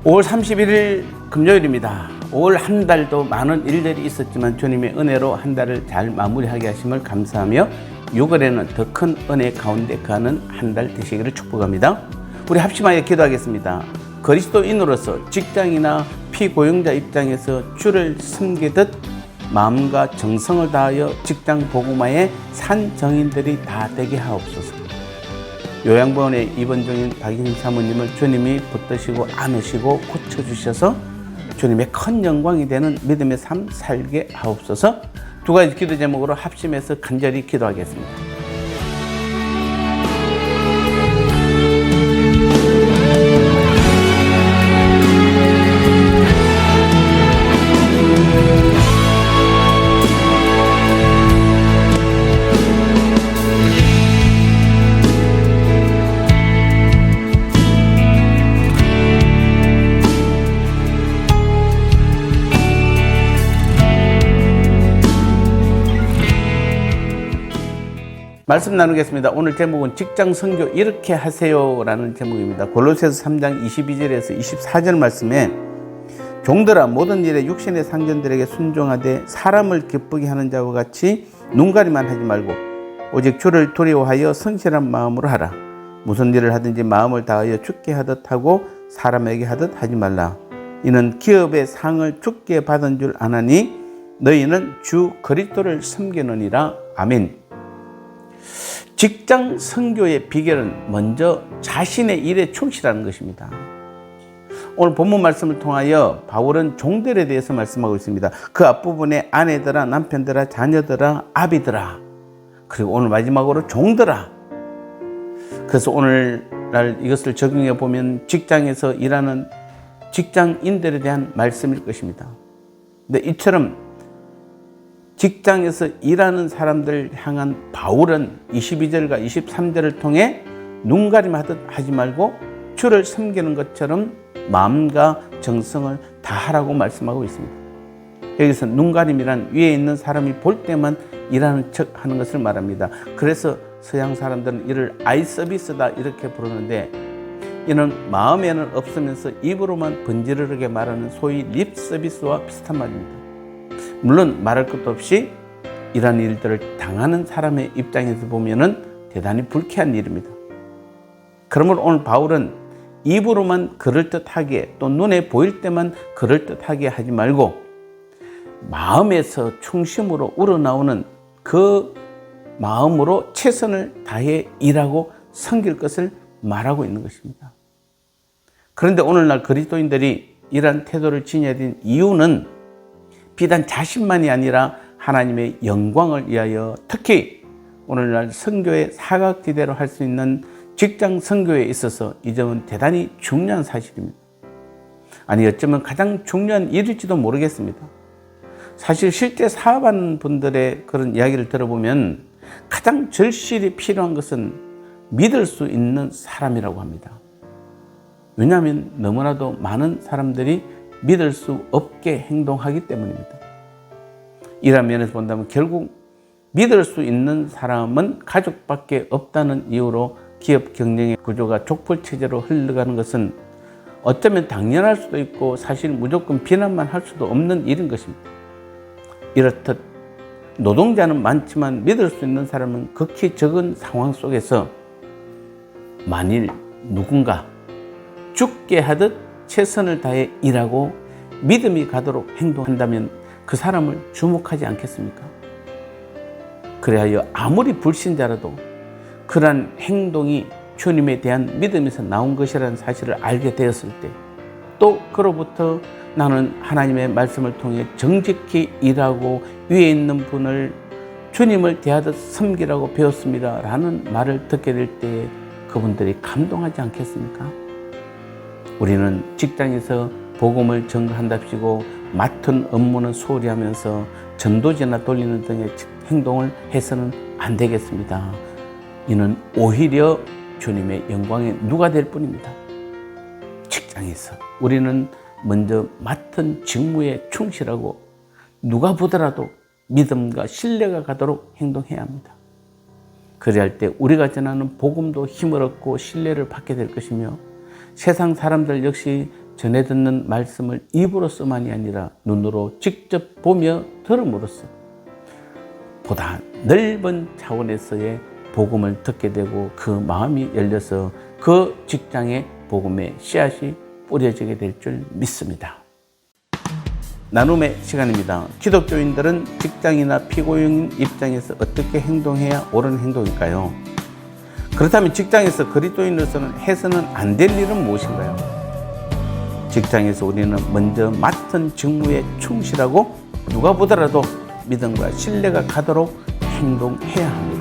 5월 31일 금요일입니다. 5월 한 달도 많은 일들이 있었지만 주님의 은혜로 한 달을 잘 마무리하게 하심을 감사하며 6월에는 더 큰 은혜 가운데 가는 한 달 되시기를 축복합니다. 우리 합심하여 기도하겠습니다. 그리스도인으로서 직장이나 피고용자 입장에서 주를 섬기듯 마음과 정성을 다하여 직장 복음화에 산 정인들이 다 되게 하옵소서. 요양병원에 입원 중인 박인 사모님을 주님이 붙드시고 안으시고 고쳐주셔서 주님의 큰 영광이 되는 믿음의 삶 살게 하옵소서. 두 가지 기도 제목으로 합심해서 간절히 기도하겠습니다. 말씀 나누겠습니다. 오늘 제목은 직장 선교 이렇게 하세요 라는 제목입니다. 골로새서 3장 22절에서 24절 말씀에 종들아 모든 일에 육신의 상전들에게 순종하되 사람을 기쁘게 하는 자와 같이 눈가리만 하지 말고 오직 주를 두려워하여 성실한 마음으로 하라. 무슨 일을 하든지 마음을 다하여 주께 하듯 하고 사람에게 하듯 하지 말라. 이는 기업의 상을 주께 받은 줄 아나니 너희는 주 그리스도를 섬기느니라. 아멘. 직장 선교의 비결은 먼저 자신의 일에 충실하는 것입니다. 오늘 본문 말씀을 통하여 바울은 종들에 대해서 말씀하고 있습니다. 그 앞부분에 아내들아, 남편들아, 자녀들아, 아비들아, 그리고 오늘 마지막으로 종들아. 그래서 오늘날 이것을 적용해 보면 직장에서 일하는 직장인들에 대한 말씀일 것입니다. 근데 이처럼 직장에서 일하는 사람들 향한 바울은 22절과 23절을 통해 눈가림하듯 하지 말고 주를 섬기는 것처럼 마음과 정성을 다하라고 말씀하고 있습니다. 여기서 눈가림이란 위에 있는 사람이 볼 때만 일하는 척 하는 것을 말합니다. 그래서 서양 사람들은 이를 아이 서비스다 이렇게 부르는데 이는 마음에는 없으면서 입으로만 번지르르게 말하는 소위 립 서비스와 비슷한 말입니다. 물론 말할 것도 없이 이런 일들을 당하는 사람의 입장에서 보면은 대단히 불쾌한 일입니다. 그러므로 오늘 바울은 입으로만 그럴듯하게 또 눈에 보일 때만 그럴듯하게 하지 말고 마음에서 충심으로 우러나오는 그 마음으로 최선을 다해 일하고 섬길 것을 말하고 있는 것입니다. 그런데 오늘날 그리스도인들이 이러한 태도를 지녀야 된 이유는 비단 자신만이 아니라 하나님의 영광을 위하여 특히 오늘날 선교의 사각지대로 할 수 있는 직장 선교에 있어서 이 점은 대단히 중요한 사실입니다. 아니 어쩌면 가장 중요한 일일지도 모르겠습니다. 사실 실제 사업하는 분들의 그런 이야기를 들어보면 가장 절실히 필요한 것은 믿을 수 있는 사람이라고 합니다. 왜냐하면 너무나도 많은 사람들이 믿을 수 없게 행동하기 때문입니다. 이런 면에서 본다면 결국 믿을 수 있는 사람은 가족밖에 없다는 이유로 기업 경영의 구조가 족벌체제로 흘러가는 것은 어쩌면 당연할 수도 있고 사실 무조건 비난만 할 수도 없는 일인 것입니다. 이렇듯 노동자는 많지만 믿을 수 있는 사람은 극히 적은 상황 속에서 만일 누군가 죽게 하듯 최선을 다해 일하고 믿음이 가도록 행동한다면 그 사람을 주목하지 않겠습니까? 그래야 아무리 불신자라도 그러한 행동이 주님에 대한 믿음에서 나온 것이라는 사실을 알게 되었을 때 또 그로부터 나는 하나님의 말씀을 통해 정직히 일하고 위에 있는 분을 주님을 대하듯 섬기라고 배웠습니다 라는 말을 듣게 될 때 그분들이 감동하지 않겠습니까? 우리는 직장에서 복음을 전가한답시고 맡은 업무는 소홀히 하면서 전도지나 돌리는 등의 행동을 해서는 안 되겠습니다. 이는 오히려 주님의 영광의 누가 될 뿐입니다. 직장에서 우리는 먼저 맡은 직무에 충실하고 누가 보더라도 믿음과 신뢰가 가도록 행동해야 합니다. 그래야 할 때 우리가 전하는 복음도 힘을 얻고 신뢰를 받게 될 것이며 세상 사람들 역시 전해 듣는 말씀을 입으로서만이 아니라 눈으로 직접 보며 들음으로써 보다 넓은 차원에서의 복음을 듣게 되고 그 마음이 열려서 그 직장에 복음의 씨앗이 뿌려지게 될 줄 믿습니다. 나눔의 시간입니다. 기독교인들은 직장이나 피고인 입장에서 어떻게 행동해야 옳은 행동일까요? 그렇다면 직장에서 그리스도인으로서는 해서는 안 될 일은 무엇인가요? 직장에서 우리는 먼저 맡은 직무에 충실하고 누가 보더라도 믿음과 신뢰가 가도록 행동해야 합니다.